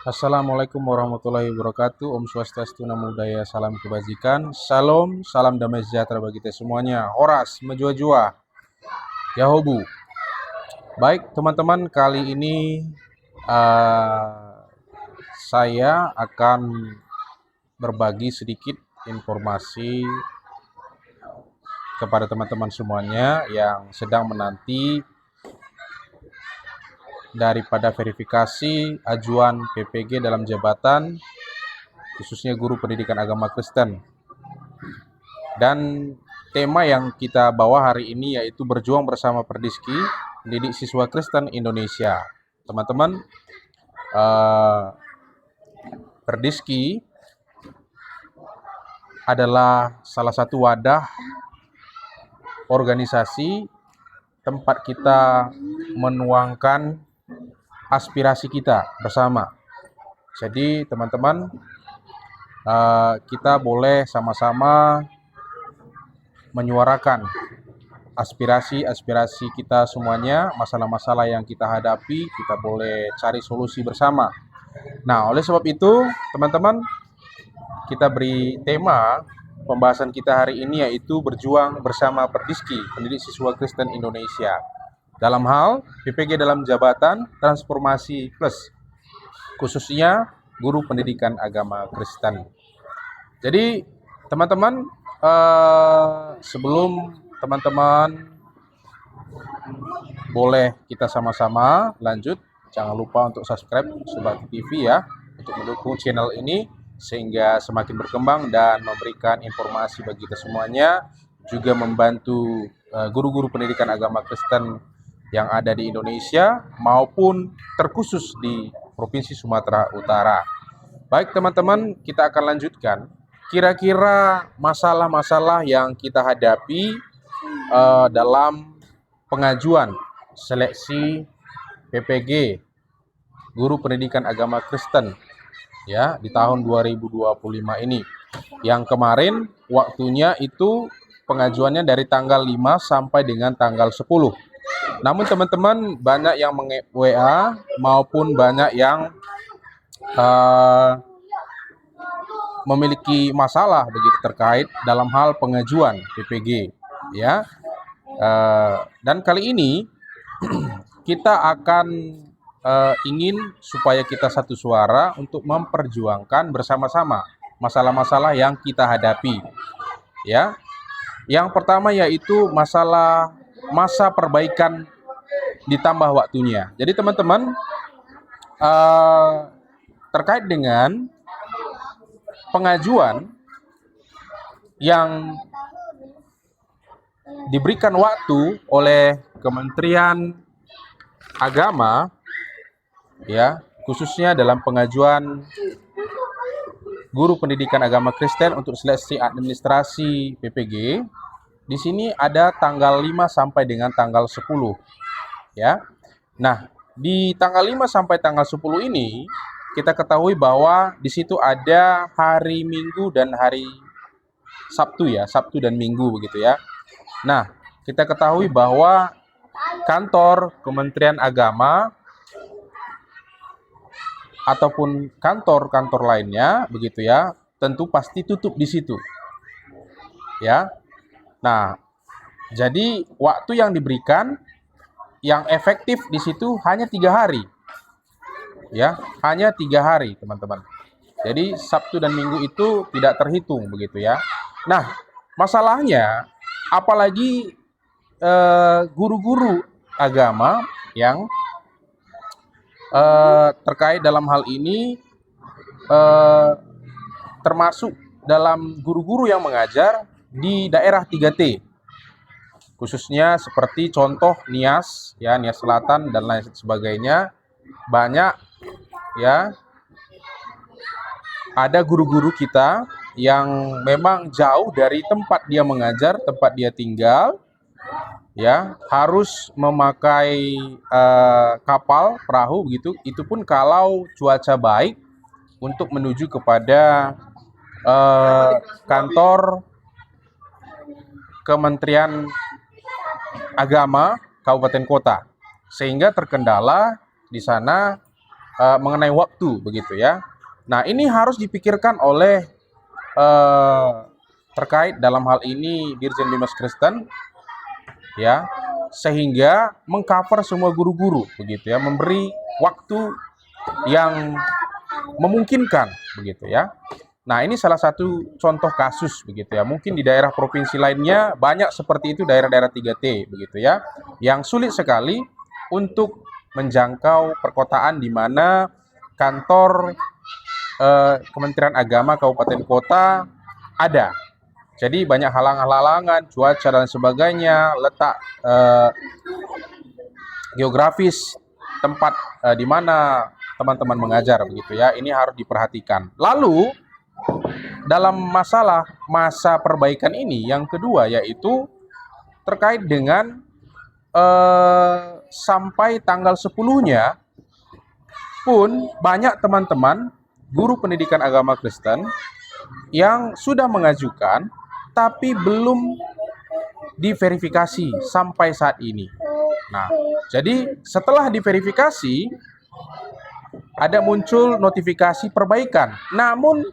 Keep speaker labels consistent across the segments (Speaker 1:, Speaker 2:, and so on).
Speaker 1: Assalamualaikum warahmatullahi wabarakatuh. Om Swastiastu, Namo Buddhaya, salam kebajikan. Salam, salam damai sejahtera bagi kita semuanya. Horas, menjua-jua, Yahobu. Baik teman-teman, kali ini saya akan berbagi sedikit informasi kepada teman-teman semuanya yang sedang menanti daripada verifikasi ajuan PPG dalam jabatan, khususnya guru pendidikan agama Kristen. Dan tema yang kita bawa hari ini yaitu berjuang bersama Perdiski, mendidik siswa Kristen Indonesia. Teman-teman, Perdiski adalah salah satu wadah organisasi tempat kita menuangkan aspirasi kita bersama. Jadi teman-teman, kita boleh sama-sama menyuarakan aspirasi kita semuanya, masalah-masalah yang kita hadapi, kita boleh cari solusi bersama. Nah, oleh sebab itu, teman-teman, kita beri tema pembahasan kita hari ini yaitu berjuang bersama Perdiski, pendidik siswa Kristen Indonesia. Dalam hal PPG dalam jabatan transformasi plus, khususnya guru pendidikan agama Kristen. Jadi, teman-teman, sebelum teman-teman boleh kita sama-sama lanjut, jangan lupa untuk subscribe Subakti TV ya, untuk mendukung channel ini sehingga semakin berkembang dan memberikan informasi bagi kita semuanya, juga membantu guru-guru pendidikan agama Kristen yang ada di Indonesia maupun terkhusus di Provinsi Sumatera Utara. Baik teman-teman, kita akan lanjutkan. Kira-kira masalah-masalah yang kita hadapi dalam pengajuan seleksi PPG guru pendidikan agama Kristen ya di tahun 2025 ini. Yang kemarin waktunya itu pengajuannya dari tanggal 5 sampai dengan tanggal 10. Namun teman-teman banyak yang WA maupun banyak yang memiliki masalah begitu terkait dalam hal pengajuan PPG ya. Dan kali ini kita akan ingin supaya kita satu suara untuk memperjuangkan bersama-sama masalah-masalah yang kita hadapi ya. Yang pertama yaitu masalah masa perbaikan ditambah waktunya. Jadi teman-teman, terkait dengan pengajuan yang diberikan waktu oleh Kementerian Agama ya, khususnya dalam pengajuan guru pendidikan agama Kristen untuk seleksi administrasi PPG. Di sini ada tanggal 5 sampai dengan tanggal 10 ya. Nah, di tanggal 5 sampai tanggal 10 ini kita ketahui bahwa di situ ada hari Minggu dan hari Sabtu ya, Sabtu dan Minggu begitu ya. Nah, kita ketahui bahwa kantor Kementerian Agama ataupun kantor-kantor lainnya begitu ya, tentu pasti tutup di situ. Ya. Nah, jadi waktu yang diberikan yang efektif di situ hanya 3 hari. Ya, hanya 3 hari, teman-teman. Jadi Sabtu dan Minggu itu tidak terhitung begitu ya. Nah, masalahnya apalagi guru-guru agama yang terkait dalam hal ini termasuk dalam guru-guru yang mengajar di daerah 3T, khususnya seperti contoh Nias ya, Nias Selatan dan lain sebagainya. Banyak ya, ada guru-guru kita yang memang jauh dari tempat dia mengajar, tempat dia tinggal ya, harus memakai kapal perahu begitu, itu pun kalau cuaca baik, untuk menuju kepada kantor Kementerian Agama Kabupaten Kota, sehingga terkendala di sana mengenai waktu begitu ya. Nah, ini harus dipikirkan oleh eh, terkait dalam hal ini Dirjen Bimas Kristen ya, sehingga mengcover semua guru-guru begitu ya, memberi waktu yang memungkinkan begitu ya. Nah, ini salah satu contoh kasus begitu ya. Mungkin di daerah provinsi lainnya banyak seperti itu, daerah-daerah 3T begitu ya, yang sulit sekali untuk menjangkau perkotaan di mana kantor Kementerian Agama Kabupaten Kota ada. Jadi banyak halangan-halangan, cuaca dan sebagainya, letak geografis tempat di mana teman-teman mengajar begitu ya. Ini harus diperhatikan. Lalu dalam masalah masa perbaikan ini yang kedua yaitu terkait dengan sampai tanggal 10-nya pun banyak teman-teman guru pendidikan agama Kristen yang sudah mengajukan tapi belum diverifikasi sampai saat ini. Nah, jadi setelah diverifikasi ada muncul notifikasi perbaikan. Namun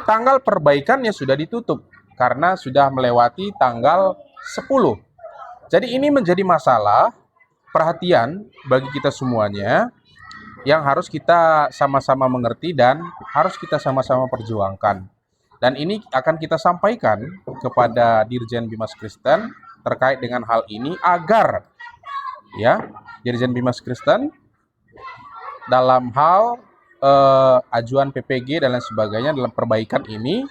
Speaker 1: tanggal perbaikannya sudah ditutup karena sudah melewati tanggal 10. Jadi ini menjadi masalah perhatian bagi kita semuanya yang harus kita sama-sama mengerti dan harus kita sama-sama perjuangkan. Dan ini akan kita sampaikan kepada Dirjen Bimas Kristen terkait dengan hal ini agar ya Dirjen Bimas Kristen dalam hal ajuan PPG dan lain sebagainya dalam perbaikan ini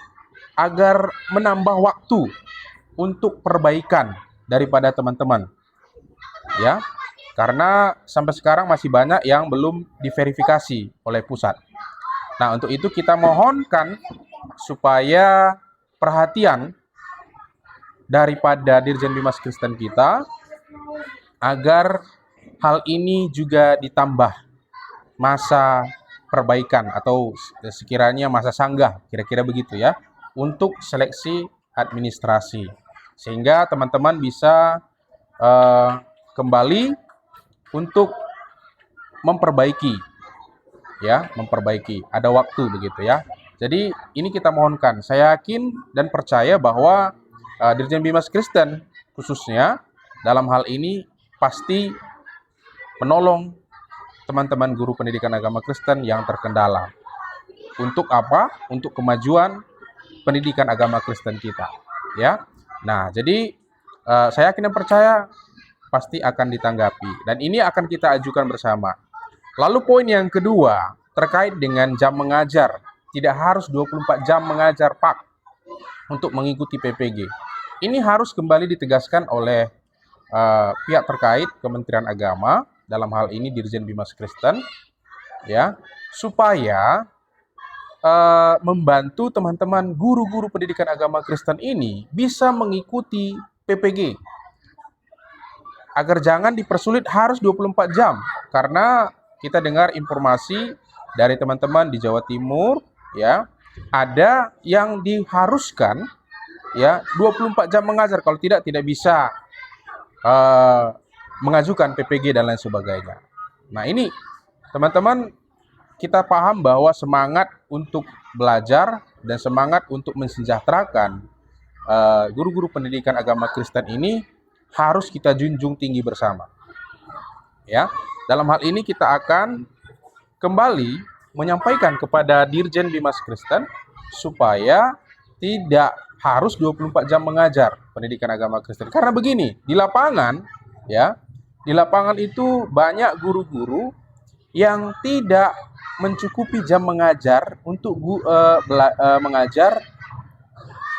Speaker 1: agar menambah waktu untuk perbaikan daripada teman-teman ya, karena sampai sekarang masih banyak yang belum diverifikasi oleh pusat. Nah, untuk itu kita mohonkan supaya perhatian daripada Dirjen Bimas Kristen kita agar hal ini juga ditambah masa perbaikan atau sekiranya masa sanggah, kira-kira begitu ya, untuk seleksi administrasi, sehingga teman-teman bisa kembali untuk memperbaiki ya, ada waktu begitu ya. Jadi ini kita mohonkan. Saya yakin dan percaya bahwa Dirjen Bimas Kristen khususnya dalam hal ini pasti menolong teman-teman guru pendidikan agama Kristen yang terkendala. Untuk apa? Untuk kemajuan pendidikan agama Kristen kita, ya. Nah, jadi saya yakin dan percaya pasti akan ditanggapi dan ini akan kita ajukan bersama. Lalu poin yang kedua terkait dengan jam mengajar. Tidak harus 24 jam mengajar, Pak, untuk mengikuti PPG. Ini harus kembali ditegaskan oleh pihak terkait Kementerian Agama, dalam hal ini Dirjen Bimas Kristen, ya, supaya membantu teman-teman guru-guru pendidikan agama Kristen ini bisa mengikuti PPG. Agar jangan dipersulit harus 24 jam. Karena kita dengar informasi dari teman-teman di Jawa Timur, ya, ada yang diharuskan ya 24 jam mengajar, kalau tidak bisa mengajukan PPG dan lain sebagainya. Nah, ini teman-teman kita paham bahwa semangat untuk belajar dan semangat untuk mensejahterakan guru-guru pendidikan agama Kristen ini harus kita junjung tinggi bersama. Ya, dalam hal ini kita akan kembali menyampaikan kepada Dirjen Bimas Kristen supaya tidak harus 24 jam mengajar pendidikan agama Kristen. Karena begini, di lapangan ya, di lapangan itu banyak guru-guru yang tidak mencukupi jam mengajar untuk mengajar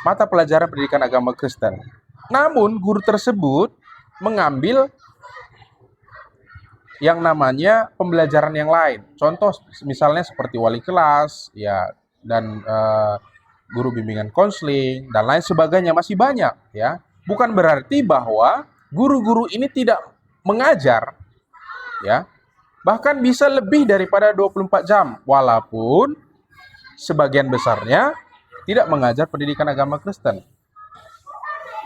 Speaker 1: mata pelajaran pendidikan agama Kristen. Namun guru tersebut mengambil yang namanya pembelajaran yang lain. Contoh misalnya seperti wali kelas ya, dan guru bimbingan konseling dan lain sebagainya, masih banyak ya. Bukan berarti bahwa guru-guru ini tidak mengajar ya. Bahkan bisa lebih daripada 24 jam walaupun sebagian besarnya tidak mengajar pendidikan agama Kristen.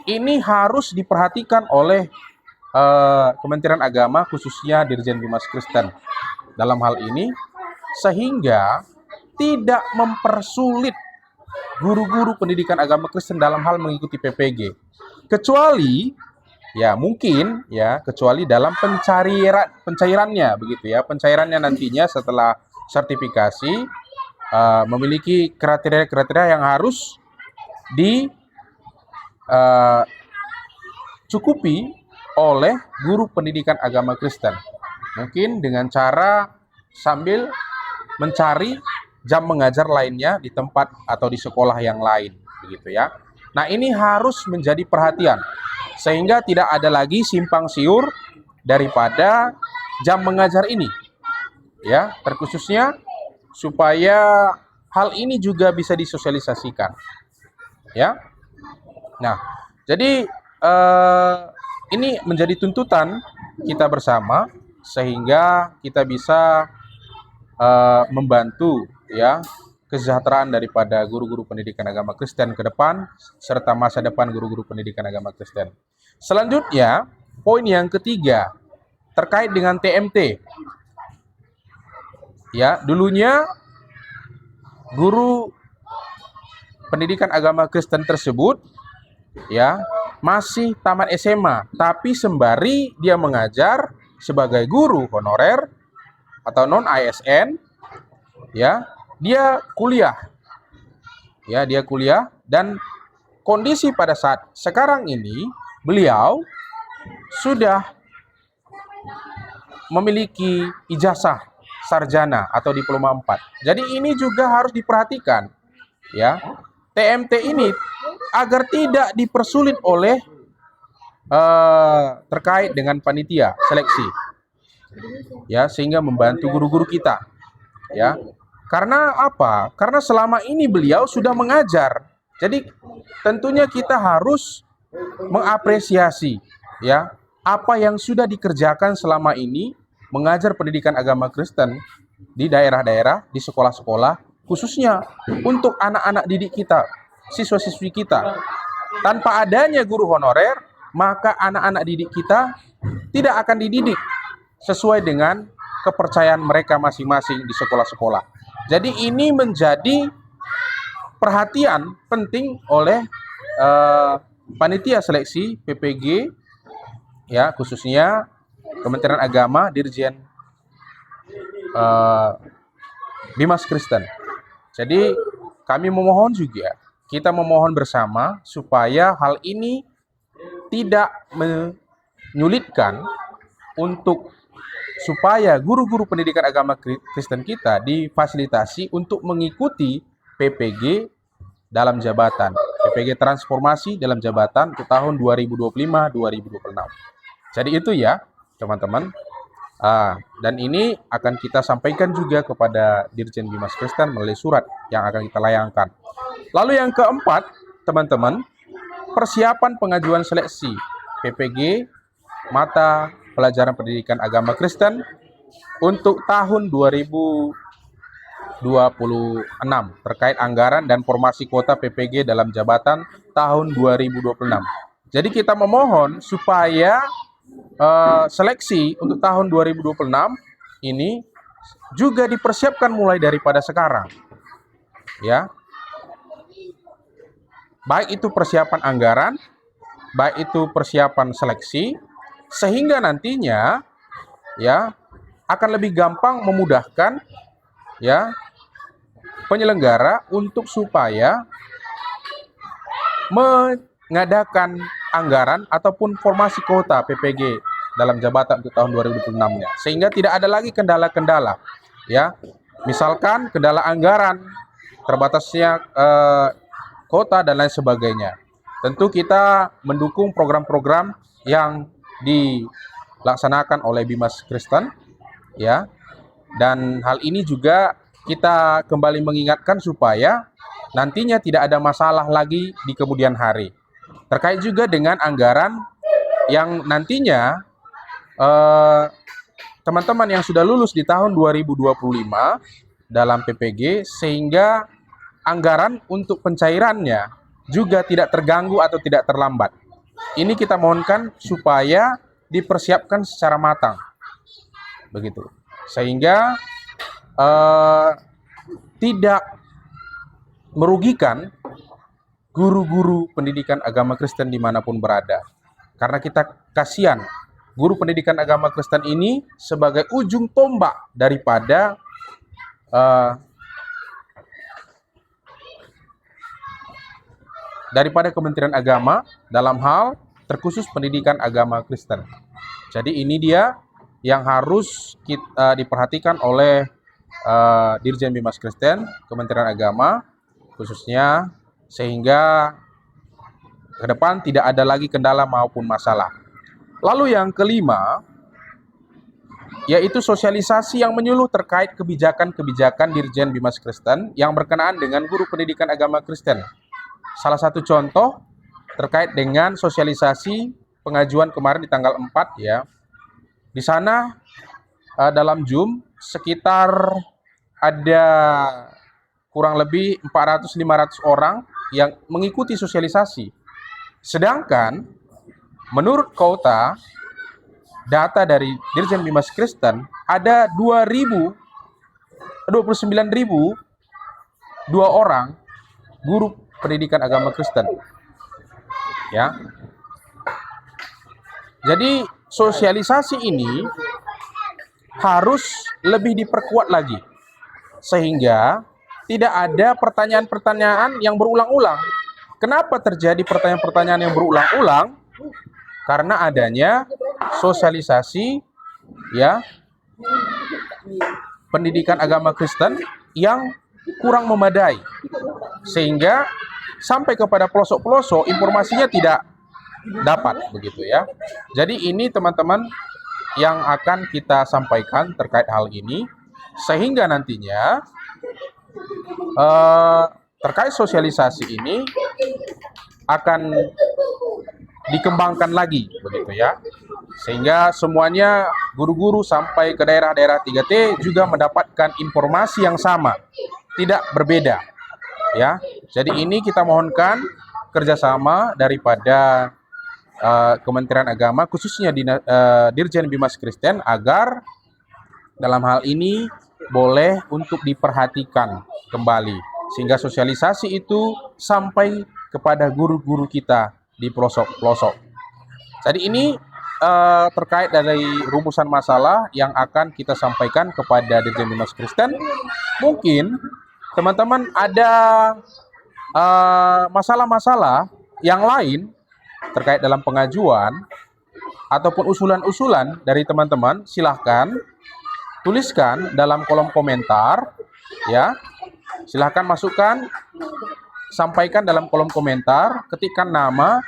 Speaker 1: Ini harus diperhatikan oleh Kementerian Agama khususnya Dirjen Bimas Kristen dalam hal ini sehingga tidak mempersulit guru-guru pendidikan agama Kristen dalam hal mengikuti PPG. Kecuali ya mungkin ya kecuali dalam pencairannya begitu ya. Pencairannya nantinya setelah sertifikasi memiliki kriteria-kriteria yang harus dicukupi oleh guru pendidikan agama Kristen. Mungkin dengan cara sambil mencari jam mengajar lainnya di tempat atau di sekolah yang lain, begitu ya. Nah, ini harus menjadi perhatian sehingga tidak ada lagi simpang siur daripada jam mengajar ini. Ya, terkhususnya supaya hal ini juga bisa disosialisasikan. Ya. Nah, jadi ini menjadi tuntutan kita bersama sehingga kita bisa membantu ya kesejahteraan daripada guru-guru pendidikan agama Kristen ke depan serta masa depan guru-guru pendidikan agama Kristen. Selanjutnya, poin yang ketiga terkait dengan TMT. Ya, dulunya guru pendidikan agama Kristen tersebut ya masih tamat SMA, tapi sembari dia mengajar sebagai guru honorer atau non ASN, ya, dia kuliah. Ya, dia kuliah dan kondisi pada saat sekarang ini beliau sudah memiliki ijazah sarjana atau diploma 4. Jadi ini juga harus diperhatikan, ya. TMT ini agar tidak dipersulit oleh terkait dengan panitia seleksi. Ya, sehingga membantu guru-guru kita. Ya. Karena apa? Karena selama ini beliau sudah mengajar. Jadi tentunya kita harus mengapresiasi ya apa yang sudah dikerjakan selama ini mengajar pendidikan agama Kristen di daerah-daerah, di sekolah-sekolah, khususnya untuk anak-anak didik kita, siswa-siswi kita. Tanpa adanya guru honorer, maka anak-anak didik kita tidak akan dididik sesuai dengan kepercayaan mereka masing-masing di sekolah-sekolah. Jadi ini menjadi perhatian penting oleh panitia seleksi PPG ya, khususnya Kementerian Agama, Dirjen Bimas Kristen. Jadi kami memohon juga, kita memohon bersama supaya hal ini tidak menyulitkan untuk supaya guru-guru pendidikan agama Kristen kita difasilitasi untuk mengikuti PPG dalam jabatan, PPG transformasi dalam jabatan untuk tahun 2025-2026. Jadi itu ya teman-teman. Dan ini akan kita sampaikan juga kepada Dirjen Bimas Kristen melalui surat yang akan kita layangkan. Lalu yang keempat, teman-teman, persiapan pengajuan seleksi PPG mata pelajaran pendidikan agama Kristen untuk tahun 2026 terkait anggaran dan formasi kuota PPG dalam jabatan tahun 2026. Jadi kita memohon supaya seleksi untuk tahun 2026 ini juga dipersiapkan mulai daripada sekarang. Ya. Baik itu persiapan anggaran, baik itu persiapan seleksi, sehingga nantinya ya akan lebih gampang memudahkan ya penyelenggara untuk supaya mengadakan anggaran ataupun formasi kuota PPG dalam jabatan untuk tahun 2026-nya, sehingga tidak ada lagi kendala-kendala ya, misalkan kendala anggaran, terbatasnya kuota dan lain sebagainya. Tentu kita mendukung program-program yang dilaksanakan oleh Bimas Kristen ya, dan hal ini juga kita kembali mengingatkan supaya nantinya tidak ada masalah lagi di kemudian hari terkait juga dengan anggaran yang nantinya teman-teman yang sudah lulus di tahun 2025 dalam PPG, sehingga anggaran untuk pencairannya juga tidak terganggu atau tidak terlambat. Ini kita mohonkan supaya dipersiapkan secara matang, begitu, sehingga tidak merugikan guru-guru pendidikan agama Kristen dimanapun berada. Karena kita kasihan guru pendidikan agama Kristen ini sebagai ujung tombak daripada Kementerian Agama dalam hal terkhusus pendidikan agama Kristen. Jadi ini dia yang harus diperhatikan oleh Dirjen Bimas Kristen, Kementerian Agama khususnya, sehingga ke depan tidak ada lagi kendala maupun masalah. Lalu yang kelima, yaitu sosialisasi yang menyeluruh terkait kebijakan-kebijakan Dirjen Bimas Kristen yang berkenaan dengan guru pendidikan agama Kristen. Salah satu contoh terkait dengan sosialisasi pengajuan kemarin di tanggal 4 ya. Di sana dalam Zoom sekitar ada kurang lebih 400-500 orang yang mengikuti sosialisasi. Sedangkan menurut Kota data dari Dirjen Bimas Kristen ada 29.002 orang guru pendidikan agama Kristen. Ya. Jadi sosialisasi ini harus lebih diperkuat lagi sehingga tidak ada pertanyaan-pertanyaan yang berulang-ulang. Kenapa terjadi pertanyaan-pertanyaan yang berulang-ulang? Karena adanya sosialisasi ya pendidikan agama Kristen yang kurang memadai, sehingga sampai kepada pelosok-pelosok informasinya tidak dapat begitu ya. Jadi ini teman-teman yang akan kita sampaikan terkait hal ini, sehingga nantinya terkait sosialisasi ini akan dikembangkan lagi begitu ya, sehingga semuanya guru-guru sampai ke daerah-daerah 3T juga mendapatkan informasi yang sama, tidak berbeda ya. Jadi ini kita mohonkan kerjasama daripada Kementerian Agama khususnya Dirjen Bimas Kristen agar dalam hal ini boleh untuk diperhatikan kembali sehingga sosialisasi itu sampai kepada guru-guru kita di pelosok-pelosok. Jadi ini terkait dari rumusan masalah yang akan kita sampaikan kepada Dirjen Bimas Kristen. Mungkin teman-teman ada masalah-masalah yang lain terkait dalam pengajuan ataupun usulan-usulan dari teman-teman, silahkan tuliskan dalam kolom komentar ya. Silahkan masukkan, sampaikan dalam kolom komentar, ketikkan nama,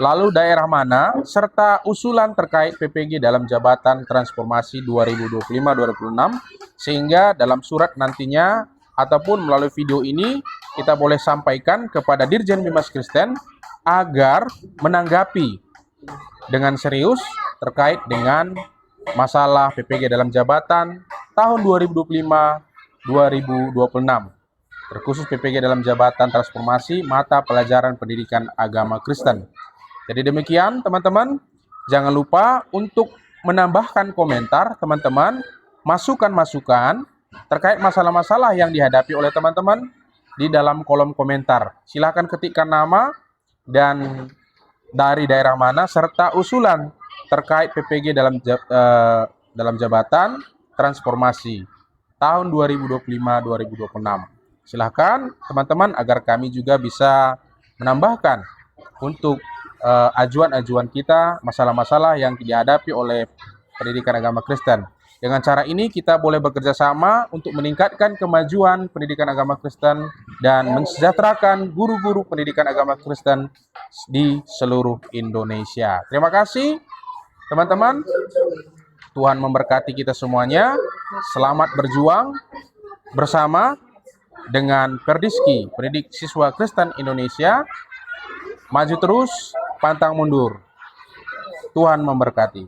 Speaker 1: lalu daerah mana, serta usulan terkait PPG dalam Jabatan Transformasi 2025-2026, sehingga dalam surat nantinya ataupun melalui video ini kita boleh sampaikan kepada Dirjen Bimas Kristen agar menanggapi dengan serius terkait dengan masalah PPG dalam jabatan tahun 2025-2026. Terkhusus PPG dalam Jabatan Transformasi Mata Pelajaran Pendidikan Agama Kristen. Jadi demikian teman-teman, jangan lupa untuk menambahkan komentar teman-teman, masukan-masukan terkait masalah-masalah yang dihadapi oleh teman-teman di dalam kolom komentar. Silakan ketikkan nama dan dari daerah mana serta usulan terkait PPG dalam Jabatan Transformasi tahun 2025-2026. Silahkan teman-teman agar kami juga bisa menambahkan untuk ajuan-ajuan kita, masalah-masalah yang dihadapi oleh pendidikan agama Kristen. Dengan cara ini kita boleh bekerja sama untuk meningkatkan kemajuan pendidikan agama Kristen dan mensejahterakan guru-guru pendidikan agama Kristen di seluruh Indonesia. Terima kasih teman-teman. Tuhan memberkati kita semuanya. Selamat berjuang bersama dengan Perdiski, Pendidik Siswa Kristen Indonesia. Maju terus, pantang mundur. Tuhan memberkati.